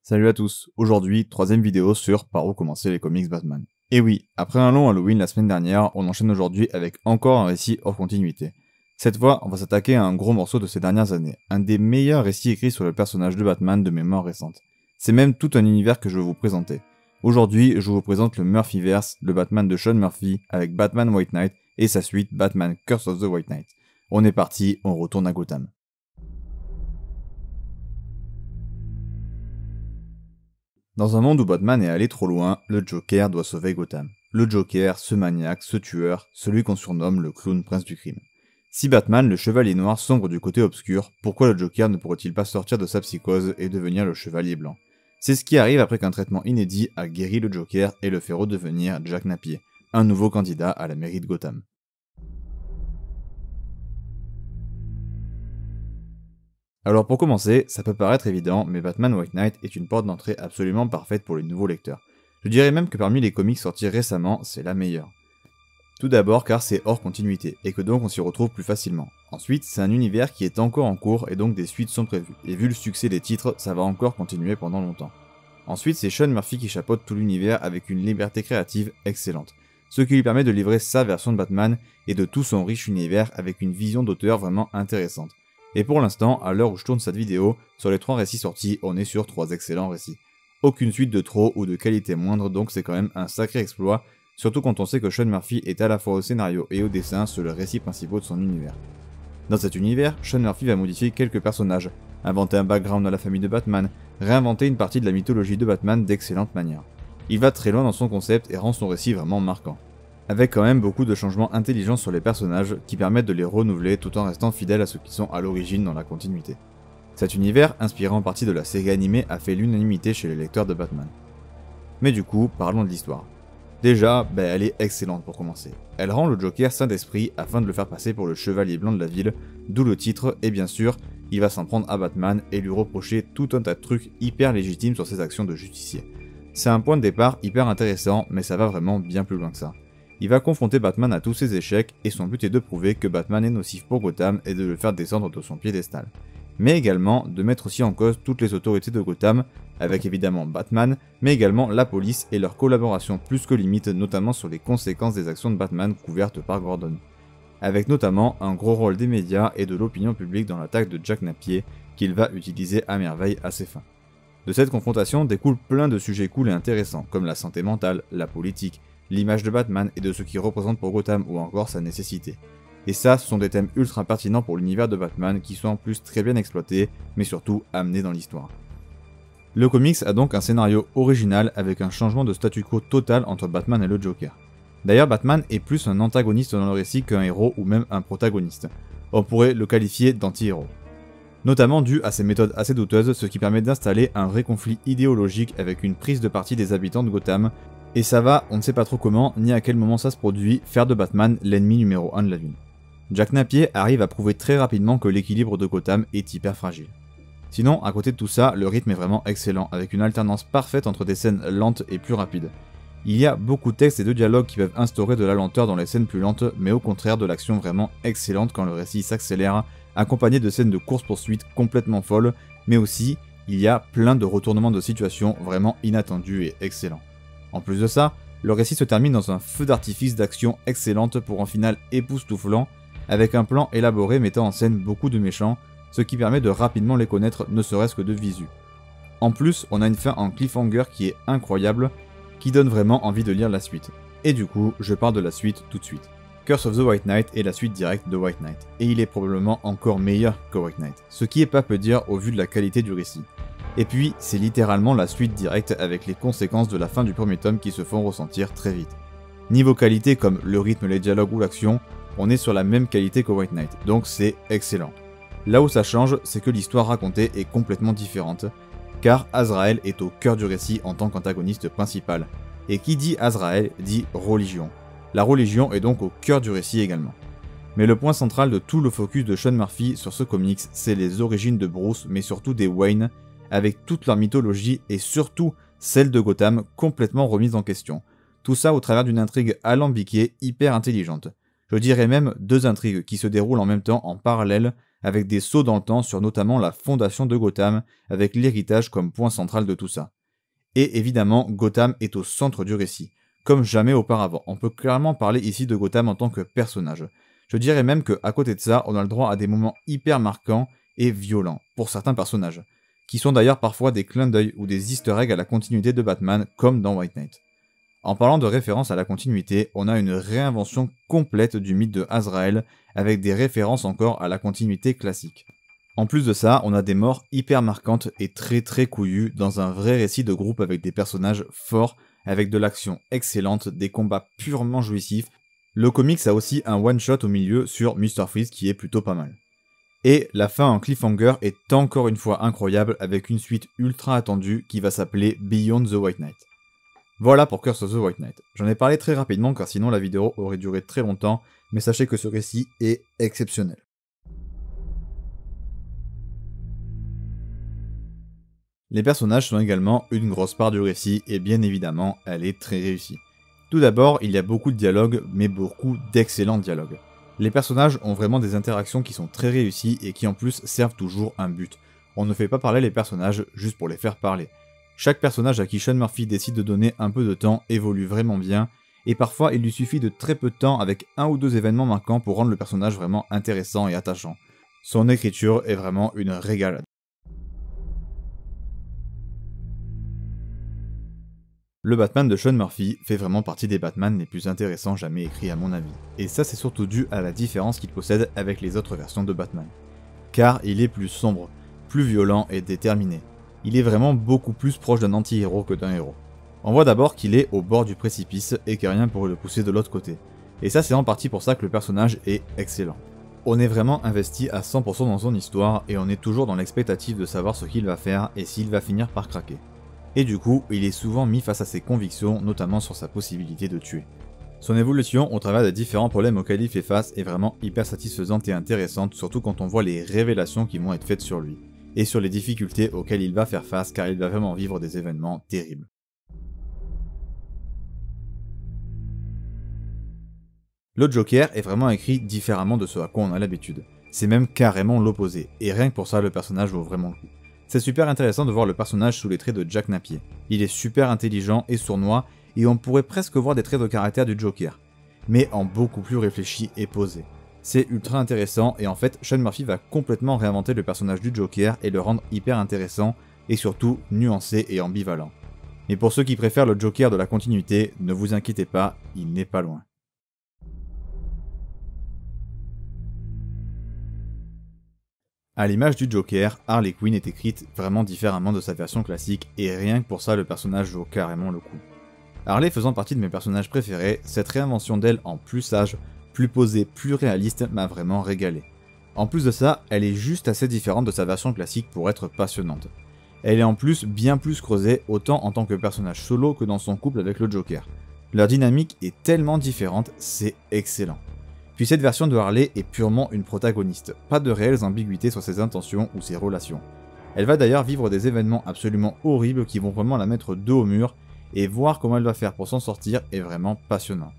Salut à tous, aujourd'hui, troisième vidéo sur par où commencer les comics Batman. Et oui, après un long Halloween la semaine dernière, on enchaîne aujourd'hui avec encore un récit hors continuité. Cette fois, on va s'attaquer à un gros morceau de ces dernières années, un des meilleurs récits écrits sur le personnage de Batman de mémoire récente. C'est même tout un univers que je vais vous présenter. Aujourd'hui, je vous présente le Murphyverse, le Batman de Sean Murphy, avec Batman White Knight et sa suite Batman Curse of the White Knight. On est parti, on retourne à Gotham. Dans un monde où Batman est allé trop loin, le Joker doit sauver Gotham. Le Joker, ce maniaque, ce tueur, celui qu'on surnomme le clown prince du crime. Si Batman, le chevalier noir, sombre du côté obscur, pourquoi le Joker ne pourrait-il pas sortir de sa psychose et devenir le chevalier blanc? C'est ce qui arrive après qu'un traitement inédit a guéri le Joker et le fait redevenir Jack Napier, un nouveau candidat à la mairie de Gotham. Alors pour commencer, ça peut paraître évident, mais Batman White Knight est une porte d'entrée absolument parfaite pour les nouveaux lecteurs. Je dirais même que parmi les comics sortis récemment, c'est la meilleure. Tout d'abord car c'est hors continuité, et que donc on s'y retrouve plus facilement. Ensuite, c'est un univers qui est encore en cours et donc des suites sont prévues, et vu le succès des titres, ça va encore continuer pendant longtemps. Ensuite, c'est Sean Murphy qui chapeaute tout l'univers avec une liberté créative excellente, ce qui lui permet de livrer sa version de Batman et de tout son riche univers avec une vision d'auteur vraiment intéressante. Et pour l'instant, à l'heure où je tourne cette vidéo, sur les 3 récits sortis, on est sur 3 excellents récits. Aucune suite de trop ou de qualité moindre, donc c'est quand même un sacré exploit, surtout quand on sait que Sean Murphy est à la fois au scénario et au dessin sur le récit principal de son univers. Dans cet univers, Sean Murphy va modifier quelques personnages, inventer un background à la famille de Batman, réinventer une partie de la mythologie de Batman d'excellente manière. Il va très loin dans son concept et rend son récit vraiment marquant. Avec quand même beaucoup de changements intelligents sur les personnages qui permettent de les renouveler tout en restant fidèles à ceux qui sont à l'origine dans la continuité. Cet univers, inspiré en partie de la série animée, a fait l'unanimité chez les lecteurs de Batman. Mais du coup, parlons de l'histoire. Déjà, elle est excellente pour commencer. Elle rend le Joker saint d'esprit afin de le faire passer pour le chevalier blanc de la ville, d'où le titre, et bien sûr, il va s'en prendre à Batman et lui reprocher tout un tas de trucs hyper légitimes sur ses actions de justicier. C'est un point de départ hyper intéressant, mais ça va vraiment bien plus loin que ça. Il va confronter Batman à tous ses échecs et son but est de prouver que Batman est nocif pour Gotham et de le faire descendre de son piédestal. Mais également de mettre aussi en cause toutes les autorités de Gotham, avec évidemment Batman, mais également la police et leur collaboration plus que limite, notamment sur les conséquences des actions de Batman couvertes par Gordon. Avec notamment un gros rôle des médias et de l'opinion publique dans l'attaque de Jack Napier, qu'il va utiliser à merveille à ses fins. De cette confrontation découlent plein de sujets cool et intéressants, comme la santé mentale, la politique, l'image de Batman et de ce qu'il représente pour Gotham ou encore sa nécessité. Et ça, ce sont des thèmes ultra pertinents pour l'univers de Batman qui sont en plus très bien exploités, mais surtout amenés dans l'histoire. Le comics a donc un scénario original avec un changement de statu quo total entre Batman et le Joker. D'ailleurs, Batman est plus un antagoniste dans le récit qu'un héros ou même un protagoniste. On pourrait le qualifier d'anti-héros. Notamment dû à ses méthodes assez douteuses, ce qui permet d'installer un vrai conflit idéologique avec une prise de parti des habitants de Gotham. Et ça va, on ne sait pas trop comment, ni à quel moment ça se produit, faire de Batman l'ennemi numéro 1 de la Lune. Jack Napier arrive à prouver très rapidement que l'équilibre de Gotham est hyper fragile. Sinon, à côté de tout ça, le rythme est vraiment excellent, avec une alternance parfaite entre des scènes lentes et plus rapides. Il y a beaucoup de textes et de dialogues qui peuvent instaurer de la lenteur dans les scènes plus lentes, mais au contraire de l'action vraiment excellente quand le récit s'accélère, accompagné de scènes de course-poursuite complètement folles, mais aussi, il y a plein de retournements de situation vraiment inattendus et excellents. En plus de ça, le récit se termine dans un feu d'artifice d'action excellente pour un final époustouflant, avec un plan élaboré mettant en scène beaucoup de méchants, ce qui permet de rapidement les connaître ne serait-ce que de visu. En plus, on a une fin en cliffhanger qui est incroyable, qui donne vraiment envie de lire la suite. Et du coup, je parle de la suite tout de suite. Curse of the White Knight est la suite directe de White Knight, et il est probablement encore meilleur que White Knight, ce qui est pas peu dire au vu de la qualité du récit. Et puis, c'est littéralement la suite directe avec les conséquences de la fin du premier tome qui se font ressentir très vite. Niveau qualité comme le rythme, les dialogues ou l'action, on est sur la même qualité que White Knight, donc c'est excellent. Là où ça change, c'est que l'histoire racontée est complètement différente, car Azrael est au cœur du récit en tant qu'antagoniste principal. Et qui dit Azrael dit religion. La religion est donc au cœur du récit également. Mais le point central de tout le focus de Sean Murphy sur ce comics, c'est les origines de Bruce, mais surtout des Wayne, avec toute leur mythologie et surtout celle de Gotham complètement remise en question. Tout ça au travers d'une intrigue alambiquée hyper intelligente. Je dirais même 2 intrigues qui se déroulent en même temps en parallèle, avec des sauts dans le temps sur notamment la fondation de Gotham, avec l'héritage comme point central de tout ça. Et évidemment, Gotham est au centre du récit, comme jamais auparavant. On peut clairement parler ici de Gotham en tant que personnage. Je dirais même qu'à côté de ça, on a le droit à des moments hyper marquants et violents, pour certains personnages, qui sont d'ailleurs parfois des clins d'œil ou des easter eggs à la continuité de Batman, comme dans White Knight. En parlant de référence à la continuité, on a une réinvention complète du mythe de Azrael, avec des références encore à la continuité classique. En plus de ça, on a des morts hyper marquantes et très couillues dans un vrai récit de groupe avec des personnages forts, avec de l'action excellente, des combats purement jouissifs. Le comics a aussi un one-shot au milieu sur Mr. Freeze qui est plutôt pas mal. Et la fin en cliffhanger est encore une fois incroyable avec une suite ultra attendue qui va s'appeler Beyond the White Knight. Voilà pour Curse of the White Knight. J'en ai parlé très rapidement car sinon la vidéo aurait duré très longtemps, mais sachez que ce récit est exceptionnel. Les personnages sont également une grosse part du récit et bien évidemment, elle est très réussie. Tout d'abord, il y a beaucoup de dialogues, mais beaucoup d'excellents dialogues. Les personnages ont vraiment des interactions qui sont très réussies et qui en plus servent toujours un but. On ne fait pas parler les personnages juste pour les faire parler. Chaque personnage à qui Sean Murphy décide de donner un peu de temps évolue vraiment bien, et parfois il lui suffit de très peu de temps avec un ou deux événements marquants pour rendre le personnage vraiment intéressant et attachant. Son écriture est vraiment une régalade. Le Batman de Sean Murphy fait vraiment partie des Batman les plus intéressants jamais écrits à mon avis. Et ça c'est surtout dû à la différence qu'il possède avec les autres versions de Batman. Car il est plus sombre, plus violent et déterminé. Il est vraiment beaucoup plus proche d'un anti-héros que d'un héros. On voit d'abord qu'il est au bord du précipice et que rien pourrait le pousser de l'autre côté. Et ça c'est en partie pour ça que le personnage est excellent. On est vraiment investi à 100% dans son histoire et on est toujours dans l'expectative de savoir ce qu'il va faire et s'il va finir par craquer. Et du coup, il est souvent mis face à ses convictions, notamment sur sa possibilité de tuer. Son évolution au travers des différents problèmes auxquels il fait face est vraiment hyper satisfaisante et intéressante, surtout quand on voit les révélations qui vont être faites sur lui, et sur les difficultés auxquelles il va faire face car il va vraiment vivre des événements terribles. Le Joker est vraiment écrit différemment de ce à quoi on a l'habitude. C'est même carrément l'opposé, et rien que pour ça le personnage vaut vraiment le coup. C'est super intéressant de voir le personnage sous les traits de Jack Napier. Il est super intelligent et sournois, et on pourrait presque voir des traits de caractère du Joker, mais en beaucoup plus réfléchi et posé. C'est ultra intéressant, et en fait, Sean Murphy va complètement réinventer le personnage du Joker et le rendre hyper intéressant, et surtout nuancé et ambivalent. Mais pour ceux qui préfèrent le Joker de la continuité, ne vous inquiétez pas, il n'est pas loin. A l'image du Joker, Harley Quinn est écrite vraiment différemment de sa version classique et rien que pour ça le personnage vaut carrément le coup. Harley faisant partie de mes personnages préférés, cette réinvention d'elle en plus sage, plus posée, plus réaliste m'a vraiment régalé. En plus de ça, elle est juste assez différente de sa version classique pour être passionnante. Elle est en plus bien plus creusée autant en tant que personnage solo que dans son couple avec le Joker. Leur dynamique est tellement différente, c'est excellent. Puis cette version de Harley est purement une protagoniste, pas de réelles ambiguïtés sur ses intentions ou ses relations. Elle va d'ailleurs vivre des événements absolument horribles qui vont vraiment la mettre dos au mur, et voir comment elle va faire pour s'en sortir est vraiment passionnant.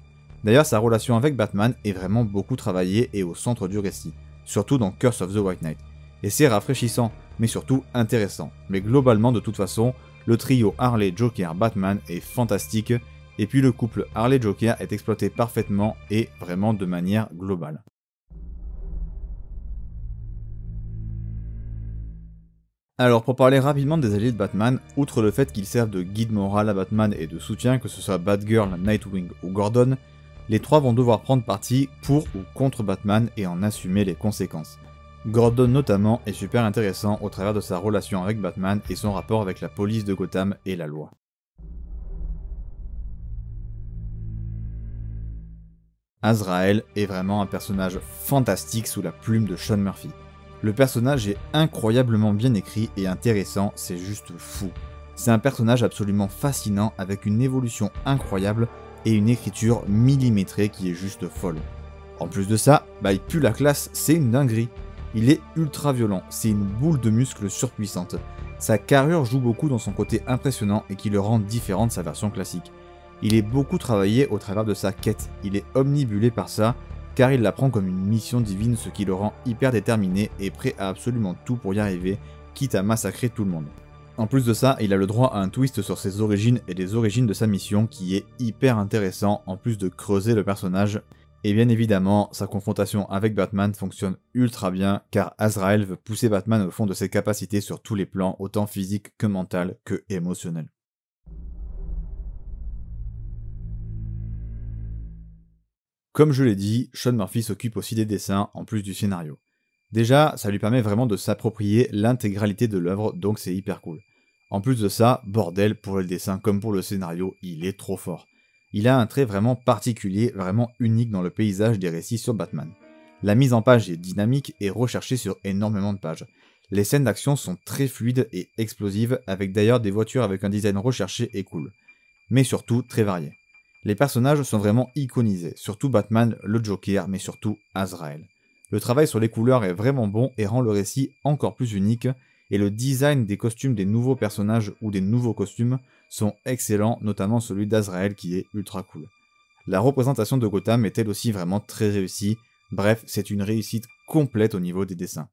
D'ailleurs sa relation avec Batman est vraiment beaucoup travaillée et au centre du récit, surtout dans Curse of the White Knight. Et c'est rafraîchissant, mais surtout intéressant. Mais globalement de toute façon, le trio Harley-Joker-Batman est fantastique, et puis le couple Harley-Joker est exploité parfaitement et vraiment de manière globale. Alors pour parler rapidement des alliés de Batman, outre le fait qu'ils servent de guide moral à Batman et de soutien, que ce soit Batgirl, Nightwing ou Gordon, les trois vont devoir prendre parti pour ou contre Batman et en assumer les conséquences. Gordon notamment est super intéressant au travers de sa relation avec Batman et son rapport avec la police de Gotham et la loi. Azrael est vraiment un personnage fantastique sous la plume de Sean Murphy. Le personnage est incroyablement bien écrit et intéressant, c'est juste fou. C'est un personnage absolument fascinant avec une évolution incroyable et une écriture millimétrée qui est juste folle. En plus de ça, il pue la classe, c'est une dinguerie. Il est ultra violent, c'est une boule de muscles surpuissante. Sa carrure joue beaucoup dans son côté impressionnant et qui le rend différent de sa version classique. Il est beaucoup travaillé au travers de sa quête, il est omnibulé par ça, car il la prend comme une mission divine, ce qui le rend hyper déterminé et prêt à absolument tout pour y arriver, quitte à massacrer tout le monde. En plus de ça, il a le droit à un twist sur ses origines et les origines de sa mission qui est hyper intéressant en plus de creuser le personnage. Et bien évidemment, sa confrontation avec Batman fonctionne ultra bien car Azrael veut pousser Batman au fond de ses capacités sur tous les plans, autant physique que mental que émotionnel. Comme je l'ai dit, Sean Murphy s'occupe aussi des dessins en plus du scénario. Déjà, ça lui permet vraiment de s'approprier l'intégralité de l'œuvre, donc c'est hyper cool. En plus de ça, bordel, pour le dessin comme pour le scénario, il est trop fort. Il a un trait vraiment particulier, vraiment unique dans le paysage des récits sur Batman. La mise en page est dynamique et recherchée sur énormément de pages. Les scènes d'action sont très fluides et explosives, avec d'ailleurs des voitures avec un design recherché et cool. Mais surtout très varié. Les personnages sont vraiment iconisés, surtout Batman, le Joker, mais surtout Azrael. Le travail sur les couleurs est vraiment bon et rend le récit encore plus unique, et le design des costumes des nouveaux personnages ou des nouveaux costumes sont excellents, notamment celui d'Azrael qui est ultra cool. La représentation de Gotham est elle aussi vraiment très réussie, bref, c'est une réussite complète au niveau des dessins.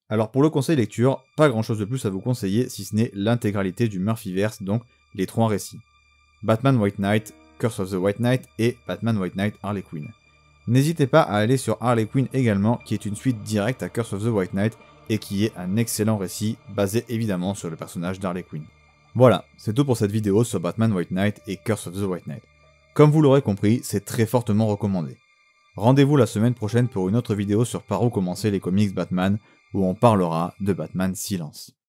Alors pour le conseil lecture, pas grand chose de plus à vous conseiller si ce n'est l'intégralité du Murphyverse, donc les 3 récits. Batman White Knight, Curse of the White Knight et Batman White Knight Harley Quinn. N'hésitez pas à aller sur Harley Quinn également, qui est une suite directe à Curse of the White Knight et qui est un excellent récit basé évidemment sur le personnage d'Harley Quinn. Voilà, c'est tout pour cette vidéo sur Batman White Knight et Curse of the White Knight. Comme vous l'aurez compris, c'est très fortement recommandé. Rendez-vous la semaine prochaine pour une autre vidéo sur par où commencer les comics Batman, où on parlera de Batman Silence.